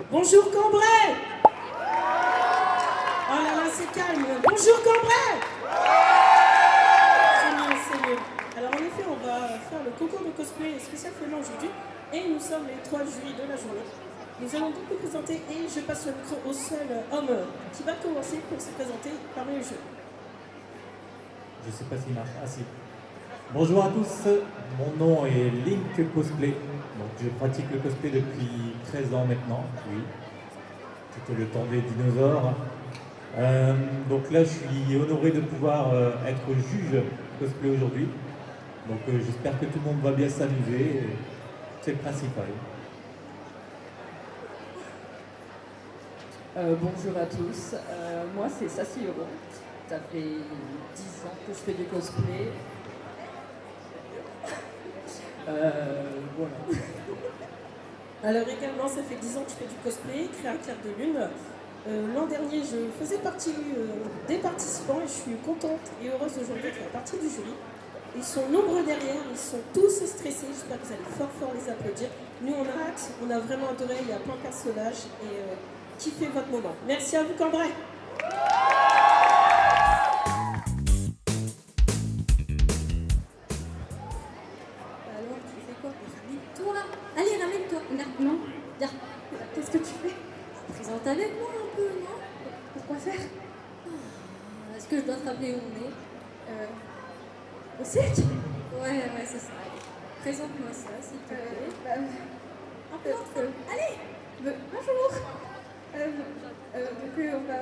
Bonjour Cambrai. Oh là là, c'est calme. Bonjour Cambrai. C'est mieux, c'est mieux. Alors en effet, on va faire le concours de cosplay spécial féminin aujourd'hui. Et nous sommes les 3 jurys de la journée. Nous allons donc nous présenter et je passe le micro au seul homme qui va commencer pour se présenter parmi les jeux. Je sais pas s'il marche. Ah si. Bonjour à tous, mon nom est Link Cosplay. Donc je pratique le cosplay depuis 13 ans maintenant, oui. C'était le temps des dinosaures. Donc là je suis honoré de pouvoir être juge cosplay aujourd'hui. Donc j'espère que tout le monde va bien s'amuser. C'est le principal. Bonjour à tous, moi c'est Sassy Euro, ça fait 10 ans que je fais du cosplay. Voilà. Alors également, ça fait 10 ans que je fais du cosplay, créé un clair de lune. L'an dernier, je faisais partie des participants et je suis contente et heureuse aujourd'hui de faire partie du jury. Ils sont nombreux derrière, ils sont tous stressés, j'espère que vous allez fort les applaudir. Nous on a hâte, on a vraiment adoré, il y a plein de personnages et kiffez votre moment. Merci à vous Cambrai. Alors, tu fais quoi? Ramène-toi. Allez, ramène-toi. Non, viens. Qu'est-ce que tu fais? Présente avec moi un peu, non? Pourquoi faire? Est-ce que je dois te rappeler où on est? Au cirque? Ouais, c'est ça. Allez. Présente-moi ça, s'il te plaît. Un peu entre eux. Allez! Bonjour! Donc, on va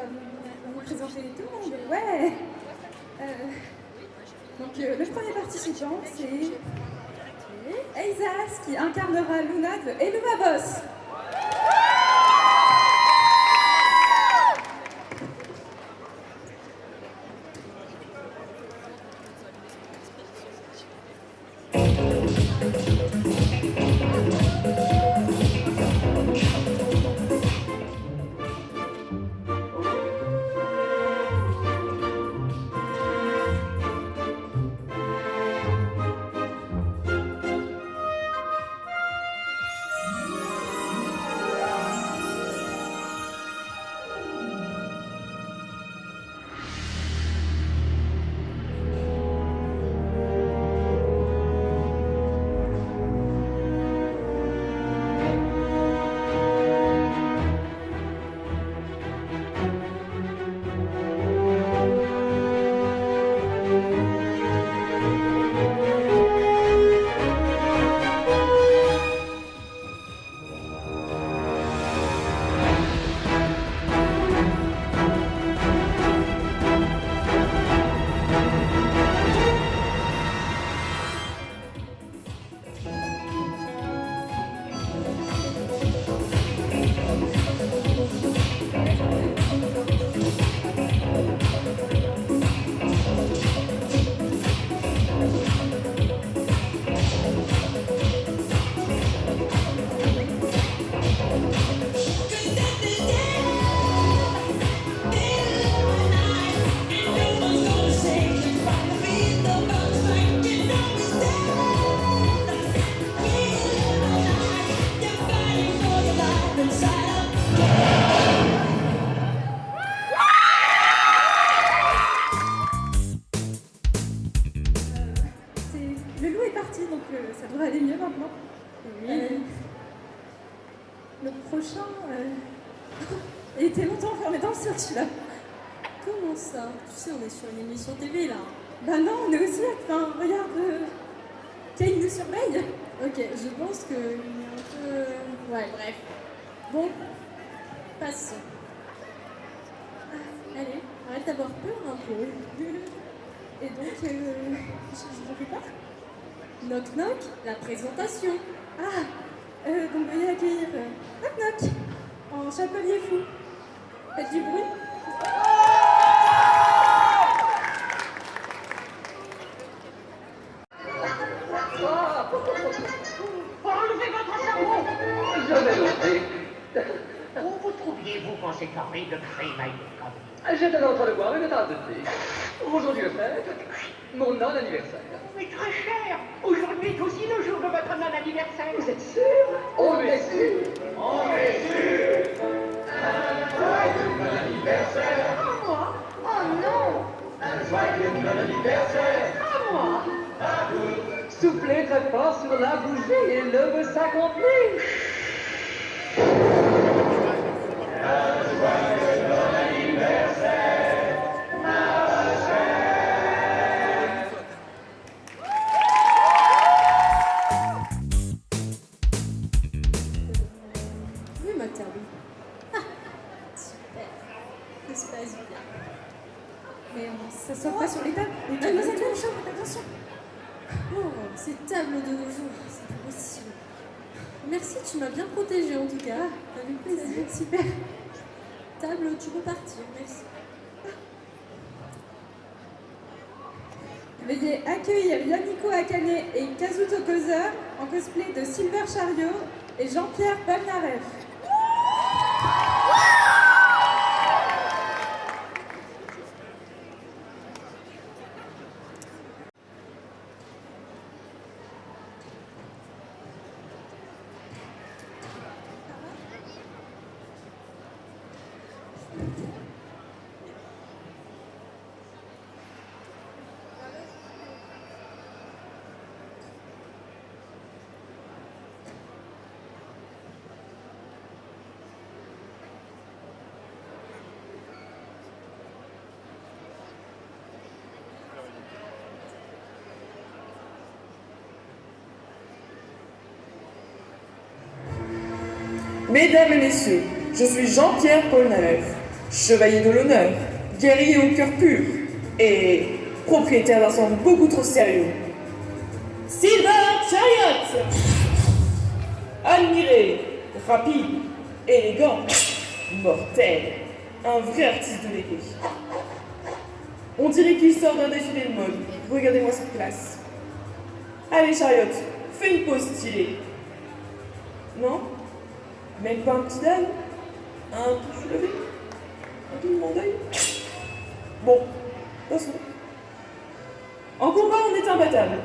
vous présenter tout le monde. Ouais! Donc, le premier participant, c'est Eisas qui incarnera Luna de Helluva Boss. Le loup est parti, donc ça devrait aller mieux maintenant. Oui. Le prochain, il était longtemps enfermé dans le cirque, celui-là. Comment ça? Tu sais, on est sur une émission TV là. Bah non, on est aussi, enfin, regarde, Kane nous surveille. Ok, je pense qu'il est un peu... Ouais, bref. Bon, passons. Allez, arrête d'avoir peur un peu. Et donc, je fais quoi? Knock knock, la présentation. Donc veuillez accueillir Knock Knock en chapelier fou. Faites du bruit. Enlevez votre cerveau! Je vais l'enlever. Où vous trouviez-vous quand c'est horrible de créer une comme J'étais en train de boire une tasse de thé. Aujourd'hui le fête, mon non-anniversaire. Mais très cher! Aujourd'hui est aussi le jour de votre non-anniversaire! Vous êtes sûr? On est sûr! On est sûr! À moi. Soufflez très fort sur la bougie et le vœu s'accomplit. Oui, ma table. Ah, super. Ça se passe bien. Mais ça sort pas sur les tables. Mademoiselle Blanchard, faites attention. Oh, ces tables de nos jours, c'est pas possible. Merci, tu m'as bien protégée en tout cas. Avec plaisir. Super. Table, tu peux partir, merci. Veuillez accueillir Yannico Akane et Kazuto Koza en cosplay de Silver Chariot et Jean-Pierre Polnareff. Mesdames et messieurs, je suis Jean-Pierre Polnareff, chevalier de l'honneur, guerrier au cœur pur et propriétaire d'un sang beaucoup trop sérieux. Silver Chariot! Admiré, rapide, élégant, mortel, un vrai artiste de l'épée. On dirait qu'il sort d'un défilé de mode. Regardez-moi cette classe. Allez Chariot, fais une pause stylée. Non? Même pas un petit dalle? Un pouce levé? Un clignement d'œil? Bon, passons. En combat, on est imbattable.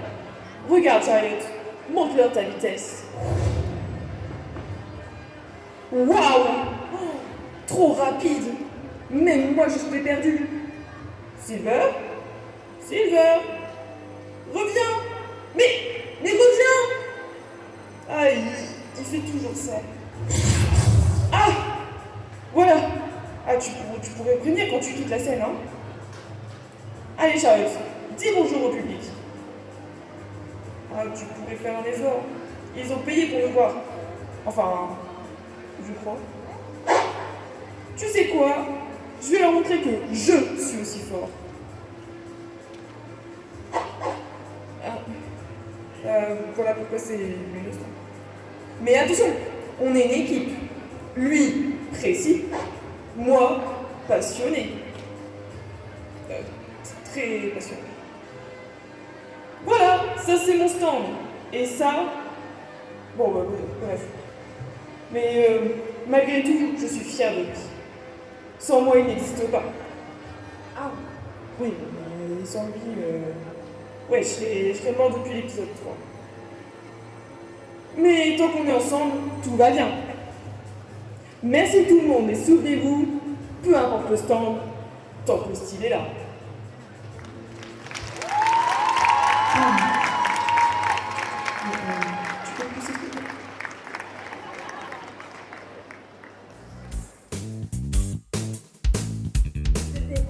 Regarde, Chariot, montre-leur ta vitesse. Waouh! Oh, trop rapide! Même moi, je suis perdu. Silver? Silver? Reviens! Mais reviens! Ah, il fait toujours ça. Ah! Voilà! Ah, tu pourrais prévenir quand tu quittes la scène, hein? Allez, Chariot, dis bonjour au public. Ah, tu pourrais faire un effort. Ils ont payé pour le voir. Enfin, je crois. Tu sais quoi? Je vais leur montrer que je suis aussi fort. Voilà pourquoi c'est lui le stand. Mais attention, on est une équipe. Lui, précis. Moi, passionné. Très passionné. Voilà, ça c'est mon stand. Et ça... Bon, bah, bref. Mais malgré tout, je suis fière de lui. Sans moi, il n'existe pas. Ah, oui, mais sans lui... Ouais, je serais mort depuis l'épisode 3. Mais tant qu'on est ensemble, tout va bien. Merci tout le monde, et souvenez-vous, peu importe le stand, tant que le style est là. Tu peux me pousser s'il te plaît?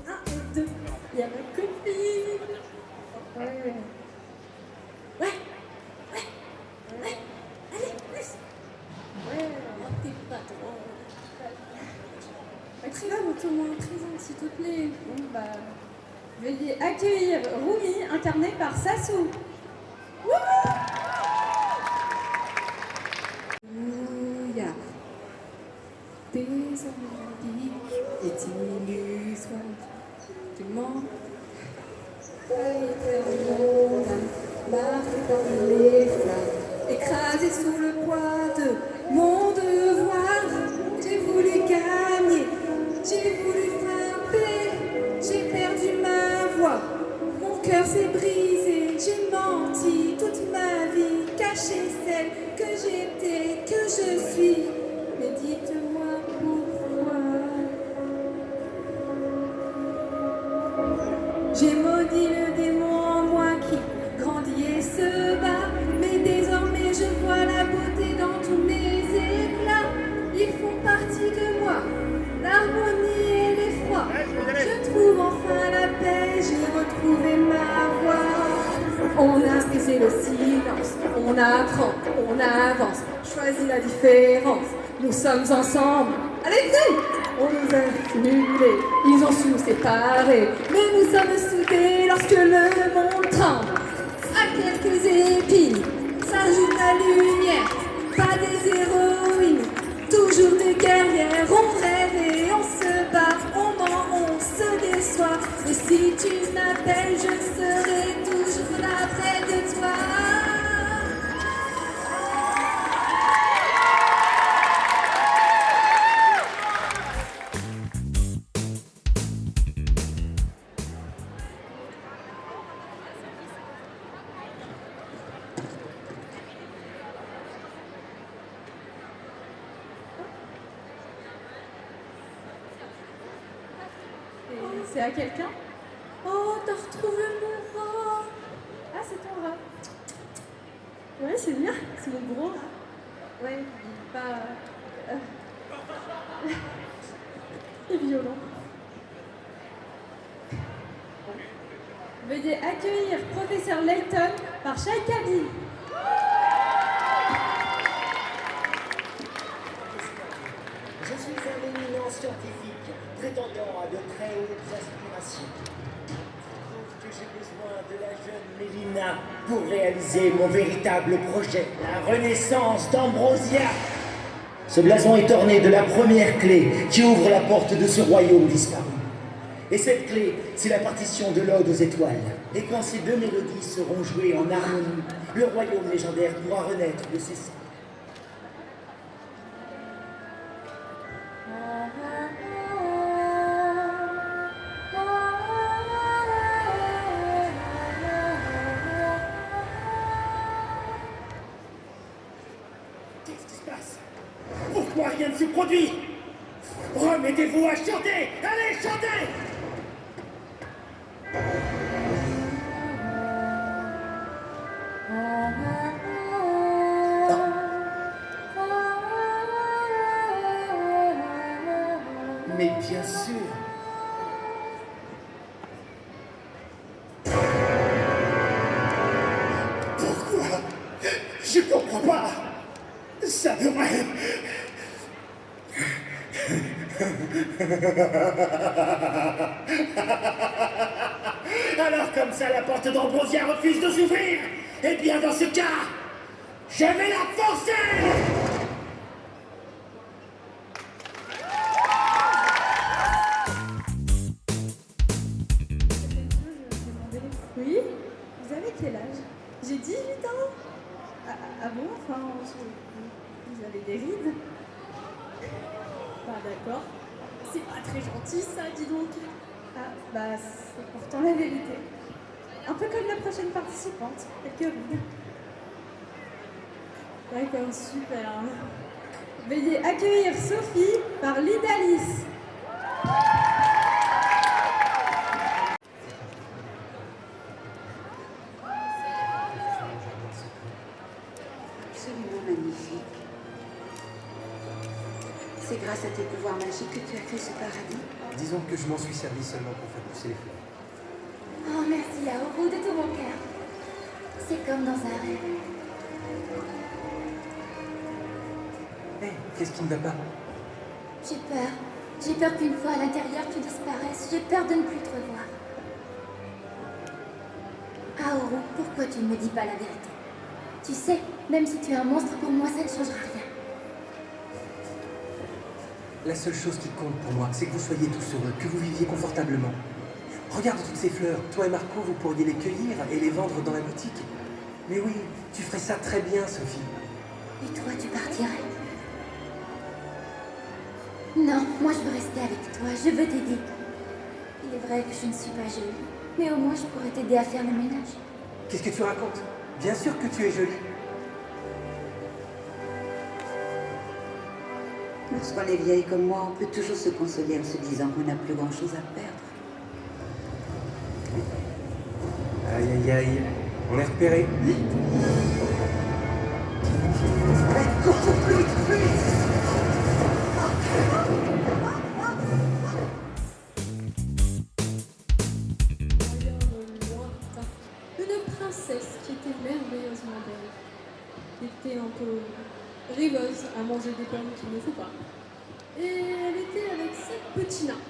Un et deux, il y a ma copine. Ouais. Allez, plus. Ouais, t'es pas drôle. Présente-moi, présente s'il te plaît. Bon, bah, veuillez accueillir Rumi, incarné par Sasu. Ouya, des envies et illusoires, tu mens. Marqué par les flammes, écrasé sous le poids de mon devoir. J'ai voulu gagner, j'ai voulu frapper, j'ai perdu ma voix. Mon cœur s'est brisé, j'ai menti toute ma vie, caché celle que j'étais, que je suis. Mais dites-moi pourquoi. J'ai maudit le démon en moi qui grandit et se bat. Mais désormais je vois la beauté dans tous mes éclats. Ils font partie de moi, l'harmonie et l'effroi. Je trouve enfin la paix, j'ai retrouvé ma voix. On a brisé le silence, on apprend, on avance, choisit la différence. Nous sommes ensemble, avec nous. On nous a cumulés, ils ont su nous séparer. Mais nous sommes soudés lorsque le monde tremble. À quelques épines, s'ajoute la lumière. Pas des héroïnes, toujours des guerrières. On rêve et on se bat, on ment, on se déçoit. Et si tu m'appelles, je serai toujours là près de toi. C'est à quelqu'un? Oh, t'as retrouvé mon rat. Ah, c'est ton rat. Ouais, c'est bien, c'est mon gros rat. Ouais, il est pas... C'est violent. Veuillez accueillir professeur Layton par Shai Kabil. Je suis un éminent scientifique, prétendant à de très hautes aspirations. Je trouve que j'ai besoin de la jeune Mélina pour réaliser mon véritable projet, la renaissance d'Ambrosia. Ce blason est orné de la première clé qui ouvre la porte de ce royaume disparu. Et cette clé, c'est la partition de l'Ode aux étoiles. Et quand ces deux mélodies seront jouées en harmonie, le royaume légendaire pourra renaître de ses cendres. Qu'est-ce qui se passe? Pourquoi rien ne se produit? Remettez-vous à chanter! Allez, chantez! Mais bien sûr. Pourquoi? Je comprends pas. Ça devrait... Alors comme ça, la porte d'Ambrosia refuse de s'ouvrir. Eh bien, dans ce cas, je vais la forcer. Oui? Vous avez quel âge? J'ai 18 ans. Ah bon? Enfin, vous avez des rides? Bah d'accord. C'est pas très gentil ça, dis donc. Ah, bah c'est pourtant la vérité. Un peu comme la prochaine participante, quelques rides. D'accord, super. Veuillez accueillir Sophie par Lidalis. Absolument magnifique. C'est grâce à tes pouvoirs magiques que tu as créé ce paradis. Disons que je m'en suis servi seulement pour faire pousser les fleurs. Oh, merci Aoru de tout mon cœur. C'est comme dans un rêve. Hé, qu'est-ce qui ne va pas? J'ai peur. J'ai peur qu'une fois à l'intérieur, tu disparaisses. J'ai peur de ne plus te revoir. Aoru, pourquoi tu ne me dis pas la vérité? Tu sais, même si tu es un monstre, pour moi, ça ne changera rien. La seule chose qui compte pour moi, c'est que vous soyez tous heureux, que vous viviez confortablement. Regarde toutes ces fleurs. Toi et Marco, vous pourriez les cueillir et les vendre dans la boutique. Mais oui, tu ferais ça très bien, Sophie. Et toi, tu partirais? Non, moi je veux rester avec toi, je veux t'aider. Il est vrai que je ne suis pas jolie, mais au moins je pourrais t'aider à faire le ménage. Qu'est-ce que tu racontes? Bien sûr que tu es jolie. Lorsqu'on est vieille comme moi, on peut toujours se consoler en se disant qu'on n'a plus grand-chose à perdre. Aïe aïe aïe, on est repéré. Une princesse qui était merveilleusement belle, qui était un peu rêveuse à manger des pommes qu'il ne faut pas. Et elle était avec 7 petits nains.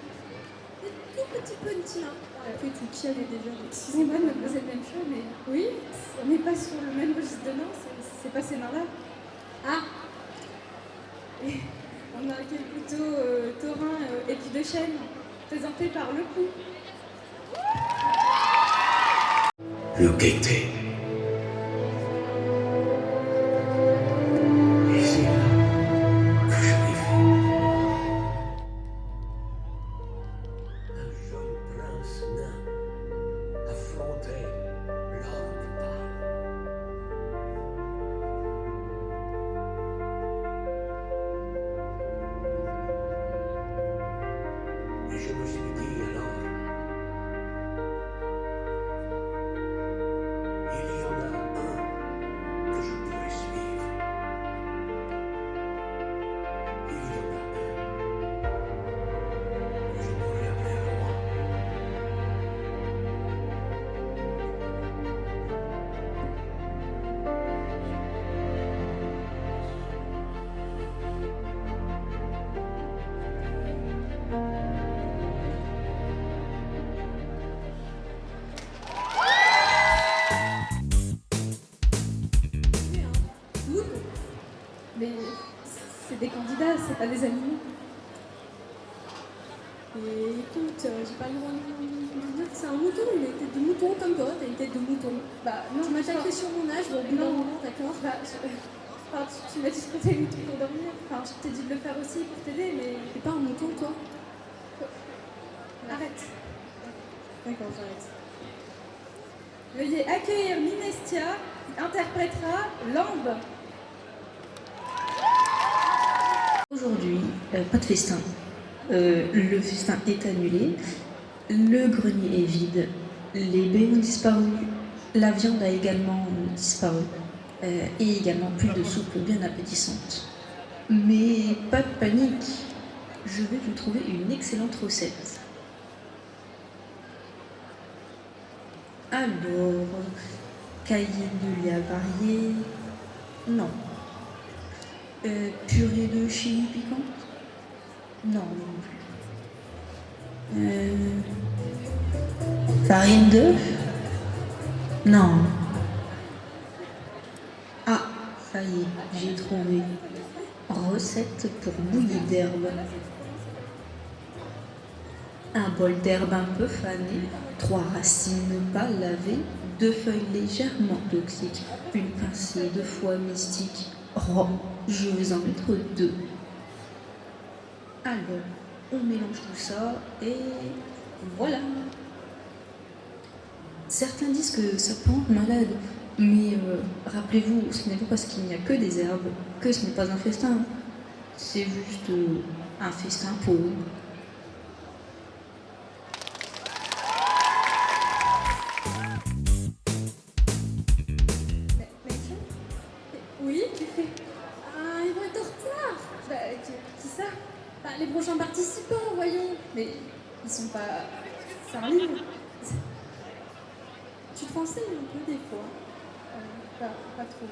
Des tout petits nains. Après tout, qui avait déjà des... Excusez-moi de me poser le même chose, mais Oui. on n'est pas sur le même registre de nains, c'est pas ces nains-là. Ah, Et on a quel couteau taurin épi de chêne, présenté par le coup. Le gaieté. Et c'est là que je rêvais. Un jeune prince nain affrontait l'orque pâle. Et je me suis dit alors, il y en a un que je pourrais suivre. Il y en a un que je pourrais appeler roi. mouton. Mais c'est des candidats, c'est pas des animaux. Et écoute, j'ai pas le droit de dire que c'est un mouton, il a une tête de mouton comme toi, t'as une tête de mouton. Bah non, Tu m'as attaqué sur mon âge, bon, au bout d'un Non. moment, d'accord. Bah, enfin, tu m'as dit que c'était une truc pour dormir. Enfin, je t'ai dit de le faire aussi pour t'aider, mais T'es pas un mouton, toi? arrête. D'accord, j'arrête. Veuillez accueillir Minestia, qui interprétera Lambe. Aujourd'hui, pas de festin. Le festin est annulé. Le grenier est vide. Les baies ont disparu. La viande a également disparu. Et également plus de soupe bien appétissante. Mais pas de panique. Je vais vous trouver une excellente recette. Alors, cahier de lait avarié. Non. Purée de chili piquante? Non, non plus. Farine d'œuf? Non. Ah, ça y est, j'ai trouvé. Recette pour bouillie d'herbe. Un bol d'herbe un peu fané, 3 racines pas lavées, 2 feuilles légèrement toxiques, une pincée de foie mystique. Oh, je vais en mettre 2. Alors, on mélange tout ça et voilà. Certains disent que ça peut rendre malade, mais rappelez-vous, ce n'est pas parce qu'il n'y a que des herbes que ce n'est pas un festin. C'est juste un festin pour eux. Oui, tu fais. Ah, ils vont être en retard. Bah, qui ça? Bah, les prochains participants, voyons. Mais ils sont pas. C'est un livre. Tu te renseignes un peu des fois. Pas trop.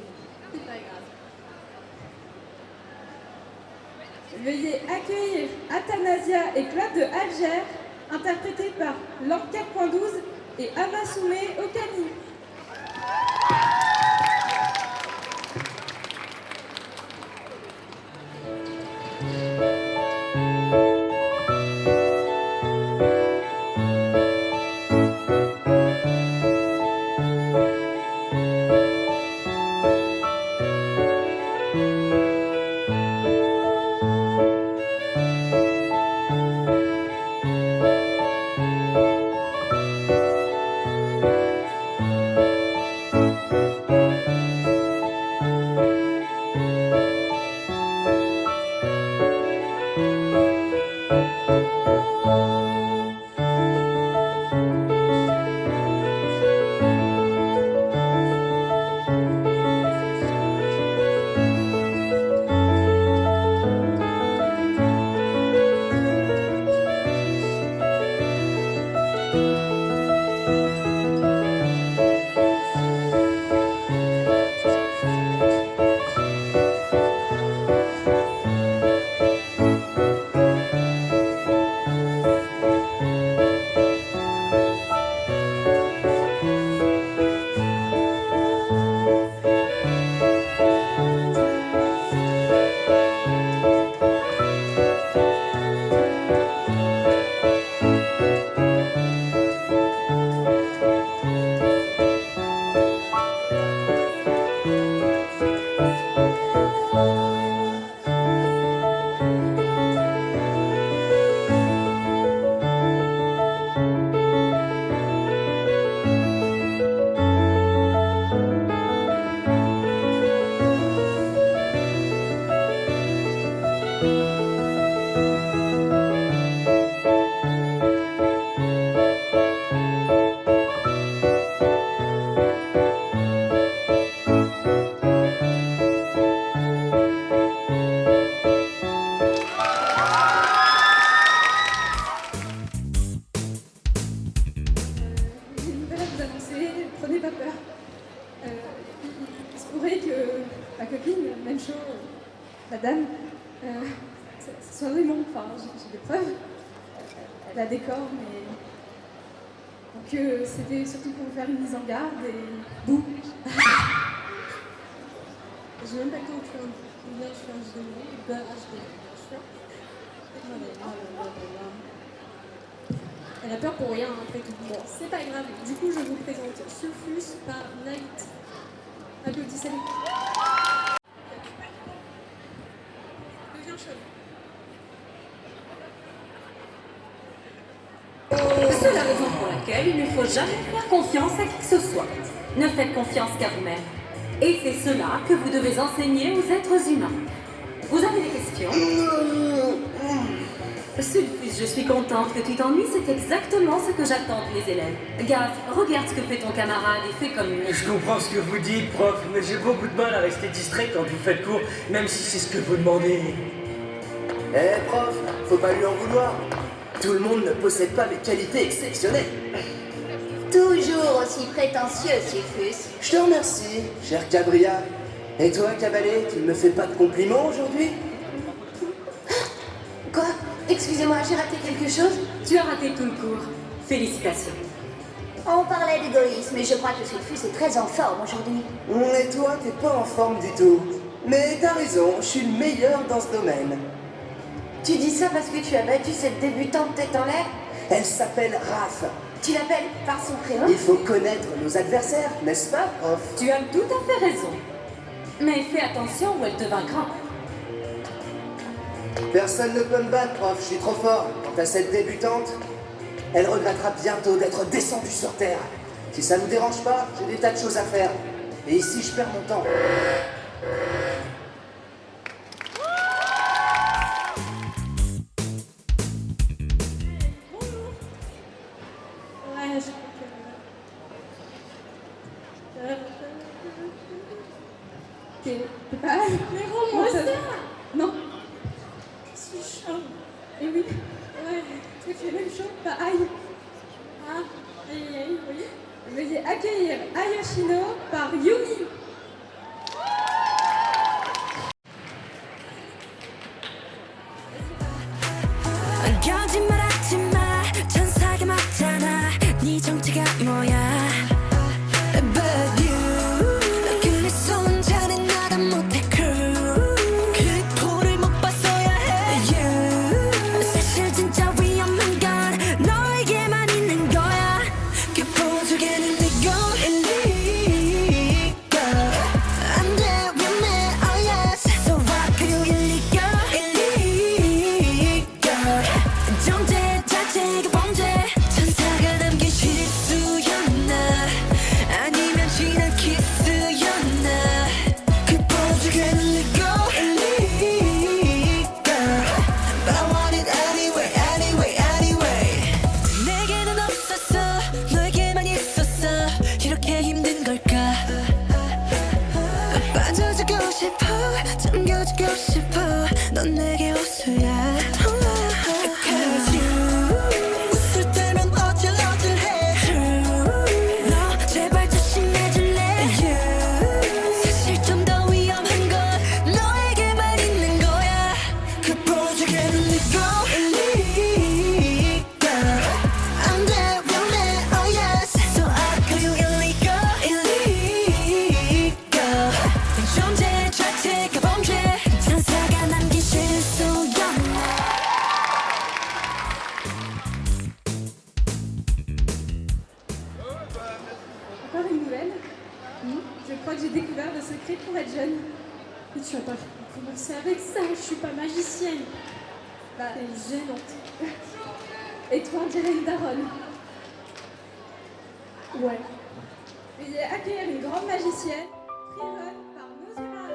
C'est pas grave. Veuillez accueillir Athanasia et Claude de Alger, interprétés par Langue 4.12 et Ava Soumé Okani. prenez pas peur. Il se pourrait que ma copine, même chose, la dame, ce soit Raymond. Enfin, j'ai des preuves. Elle a des corps, mais... Donc c'était surtout pour faire une mise en garde et... Bouh. J'ai même pas le temps de faire un vidéo. Bien sûr. Elle a peur pour rien, après tout. Bon, c'est pas grave. Du coup, je vous présente Sulfus par Night. Applaudissez-les. Deviens chauve. C'est la raison pour laquelle il ne faut jamais faire confiance à qui que ce soit. Ne faites confiance qu'à vous-même. Et c'est cela que vous devez enseigner aux êtres humains. Vous avez des questions? Sulfus, je suis contente que tu t'ennuies, c'est exactement ce que j'attends de mes élèves. Gaz, regarde ce que fait ton camarade et fais comme lui. Je comprends ce que vous dites, prof, mais j'ai beaucoup de mal à rester distrait quand vous faites cours, même si c'est ce que vous demandez. Eh prof, faut pas lui en vouloir. Tout le monde ne possède pas des qualités exceptionnelles. Toujours aussi prétentieux, Sulfus. Je te remercie, cher Cabria. Et toi, Cabalet, tu ne me fais pas de compliments aujourd'hui? Quoi? Excusez-moi, j'ai raté quelque chose? Tu as raté tout le cours. Félicitations. On parlait d'égoïsme, et je crois que Sulfus est très en forme aujourd'hui. Et toi, t'es pas en forme du tout. Mais t'as raison, je suis le meilleur dans ce domaine. Tu dis ça parce que tu as battu cette débutante tête en l'air? Elle s'appelle Raph. Tu l'appelles par son prénom? Il faut connaître nos adversaires, n'est-ce pas, prof? Tu as tout à fait raison. Mais fais attention ou elle te vaincra. Personne ne peut me battre, prof, je suis trop fort. Quant à cette débutante, elle regrettera bientôt d'être descendue sur Terre. Si ça vous dérange pas, j'ai des tas de choses à faire. Et ici, je perds mon temps. Ouais, je crois que... T'es pas... Mais rends-moi ça! Non. Je suis chaude. Eh oui. Ouais. Tu fais même chaud? Bah aïe. Ah, aïe, oui. Veuillez accueillir Ayoshino par Yumi. 거짓말하지 마 천사가 맞잖아 네 정체가 뭐야 But you 그네 손자는 나가 못해 crew 그 포를 못 봤어야 해 You 사실 진짜 위험한 건 너에게만 있는 거야 그 보조개는 내고 일리고 안돼 위험해 oh yes So rock you 일리고 존재 자체가 범죄 천사가 남긴 실수였나 아니면 지난 키스였나 그 보조개는 내고 일리고 But I want it anyway anyway anyway 내게는 없었어 너에게만 있었어 이렇게 힘든 걸까 빠져주고 싶어 잠겨주고 싶어 넌 내게 호수야 Cause you 웃을 때면 어질어질해 너 제발 조심해줄래 You 사실 좀 더 위험한 건 너에게만 있는 거야 그 보조개는 내고 일리고 안돼 위험해 oh yes So I call you illegal 존재 자체가 범죄 천사가 남긴 실수였나 Encore une nouvelle. Je crois que j'ai découvert le secret pour être jeune. Mais tu vas pas commencer avec ça, je suis pas magicienne. Bah, T'es gênante. et toi, on dirait une daronne. Ouais. Veuillez accueillir une grande magicienne, Freerun par Nozura.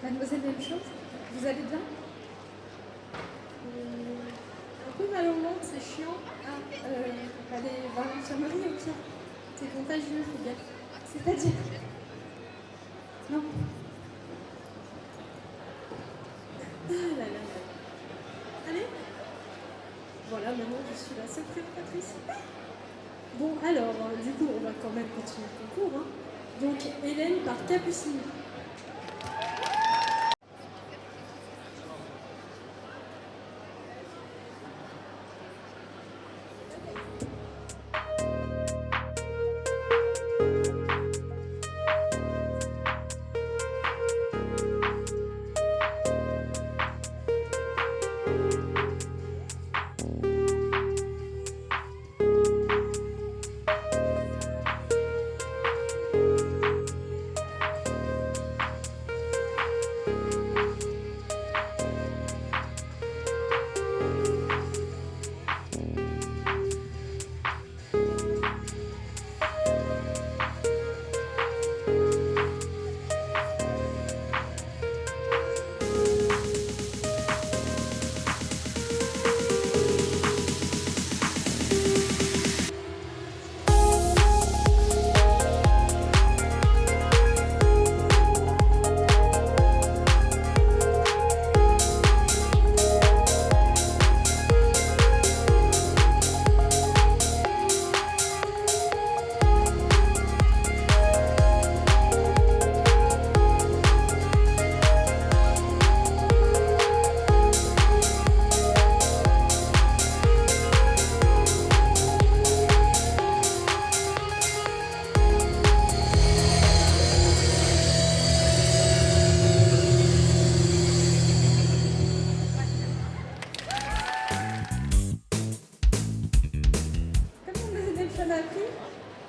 Mademoiselle, même chose? Vous allez bien? Un peu mal au ventre, c'est chiant. Allez voir l'infirmerie au pire. C'est contagieux, faut gaffe. C'est-à-dire? Non. Ah là là là. Allez. Voilà, maintenant je suis la seule prédicatrice. Bon, alors, du coup, on va quand même continuer le concours. Hein. Donc, Hélène par Capucine.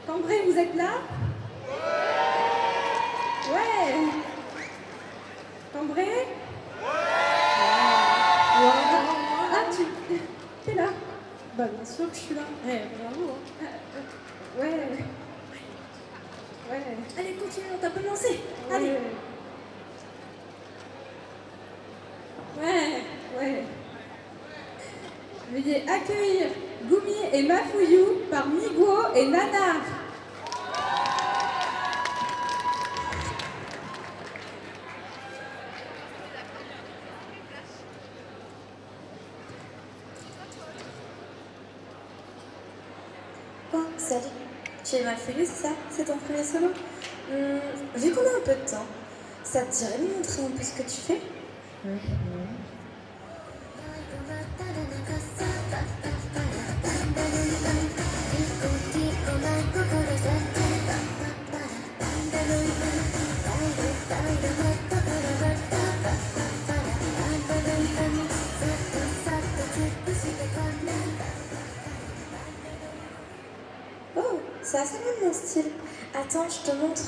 Cambrai, vous êtes là? Ouais. Cambrai? Ah, t'es là? Bah bien sûr que je suis là. Bravo. Hein. Ouais. Allez, continue, on t'a pas lancé. Allez. Ouais. Veuillez accueillir Goumi et Mafouyou par Miguo et Nana. Oh, salut. Tu es Mafouyou, c'est ça? C'est ton premier solo? Vu qu'on a un peu de temps, ça te dirait de me montrer un peu ce que tu fais? Oh, c'est assez loin de mon style. Attends, je te montre.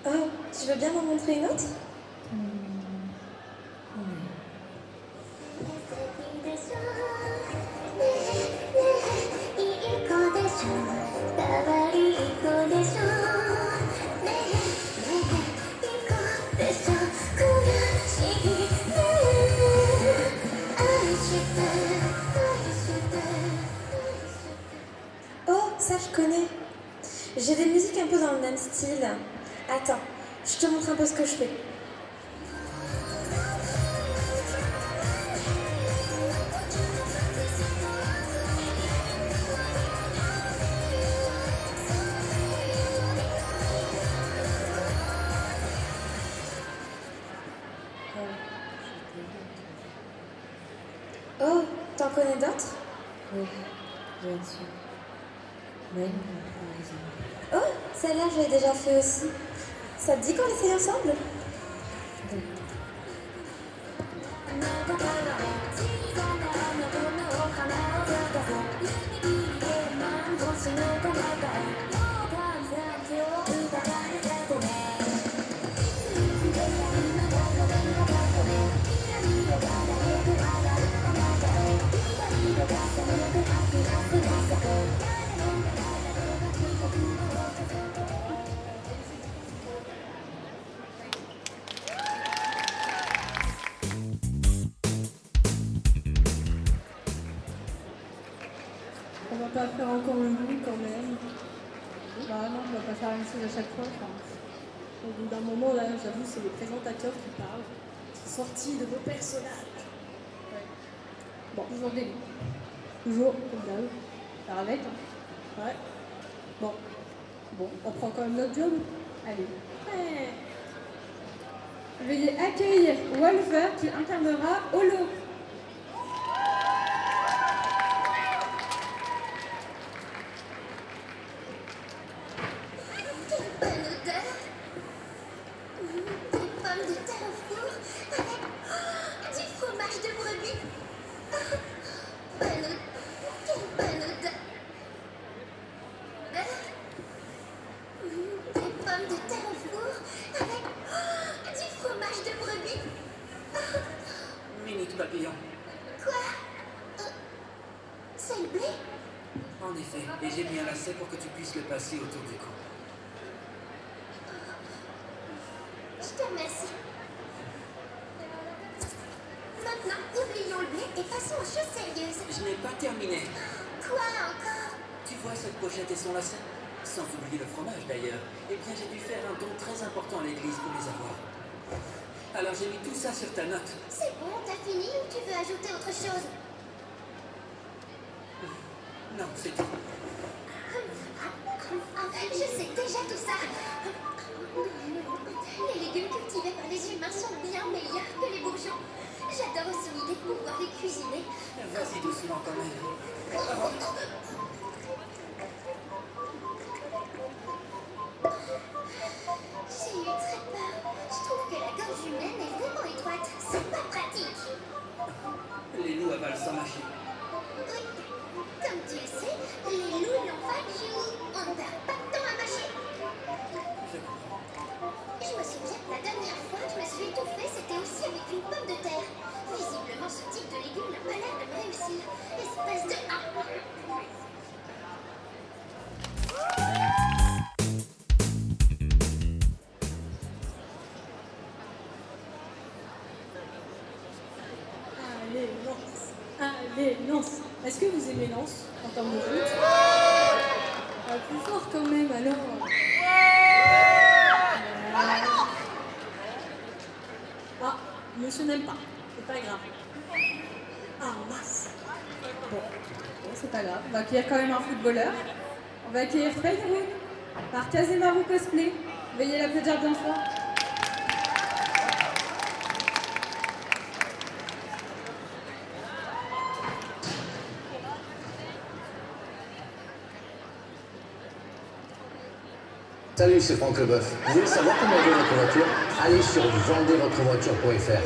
Oh, tu veux bien m'en montrer une autre? Oh, ça je connais. J'ai des musiques un peu dans le même style. Attends, je te montre un peu ce que je fais. Oh, t'en connais d'autres? Oui, bien sûr. Même par exemple. Oh, celle-là, je l'ai déjà fait aussi. Ça te dit qu'on essaye ensemble? On va pas faire encore le loup quand même. Bah non, on va pas faire la même chose à chaque fois. Au bout d'un moment, là, j'avoue, c'est les présentateurs qui parlent. C'est sorti de vos personnages. Ouais. Bon, Toujours des loups. toujours, comme d'hab. Faire avec, hein. Ouais. Bon. Bon, on prend quand même notre job. Allez. Ouais. Veuillez accueillir Wolfer qui incarnera Holo. Pommes de terre au four avec du fromage de brebis. Quelle bonne odeur. Des pommes de terre au four avec du fromage de brebis. Minute papillon. Quoi? C'est le blé? En effet, et j'ai mis un lacet pour que tu puisses le passer autour du cou. Je te remercie. Maintenant, oublions le blé et passons aux choses sérieuses. Je n'ai pas terminé. Quoi encore? Tu vois cette pochette et son lacet? Sans oublier le fromage d'ailleurs. Eh bien, j'ai dû faire un don très important à l'église pour les avoir. Alors j'ai mis tout ça sur ta note. C'est bon, t'as fini ou tu veux ajouter autre chose? Non, c'est tout. Je sais déjà tout ça. Les légumes cultivés par les humains sont bien meilleurs que les bourgeons. J'adore aussi l'idée de pouvoir les cuisiner. Vas-y doucement quand même. J'ai eu très peur. Je trouve que la gorge humaine est vraiment étroite. C'est pas pratique. Les loups avalent sans mâcher. Oui. Comme tu le sais, les loups n'ont pas de joues. On ne perd pas de temps à mâcher. Je me souviens que la dernière fois que je me suis étouffée, c'était aussi avec une pomme de terre. Visiblement, ce type de légume n'a pas l'air de me réussir. Espèce de... Allez, lance. Allez, lance. Est-ce que vous aimez lance en termes de foot? Plus fort quand même, alors. Ah, monsieur n'aime pas. C'est pas grave. Ah, mince. Bon, c'est pas grave. On va accueillir quand même un footballeur. On va accueillir Fayeroun par Kazemaru Cosplay. Veuillez l'applaudir bien fort. Salut, c'est Franck Leboeuf. Vous voulez savoir comment vendre votre voiture? Allez sur vendezvotrevoiture.fr.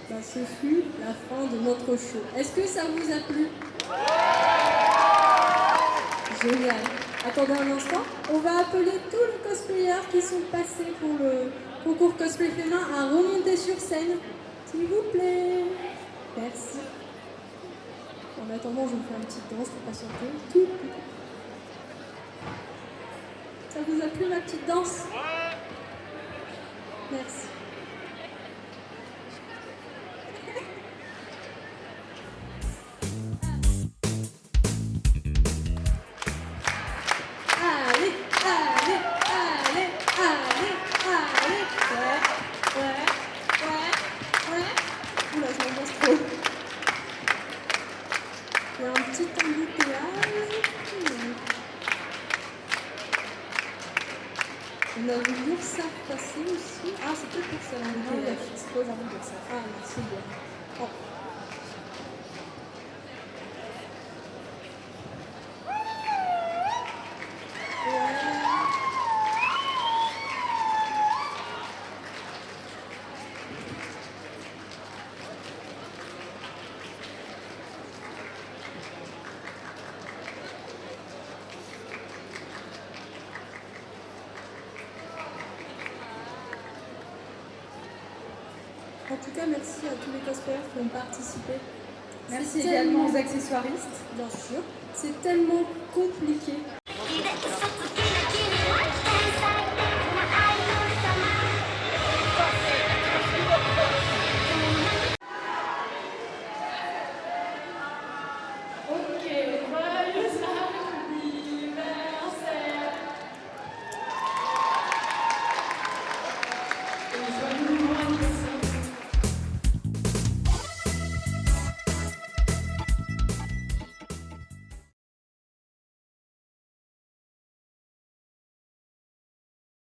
Bah, ce fut la fin de notre show. Est-ce que ça vous a plu? Génial. Attendez un instant. On va appeler tous les cosplayers qui sont passés pour le concours cosplay féminin à remonter sur scène. S'il vous plaît. Merci. attendant, je vous fais une petite danse pour patienter. Tout. Ça vous a plu ma petite danse? Merci. Allez. Ouais. Oula, je m'ambiance trop. Il y a un petit embouteillage. On a vu l'URSSAF passer aussi. Ah, c'est peut-être pour ça l'embouteillage. C'est pas vraiment pour ça. Ah, merci bien. Oh. En tout cas, merci à tous les cosplayers qui ont participé. Merci également aux accessoiristes. Bien sûr. C'est tellement compliqué.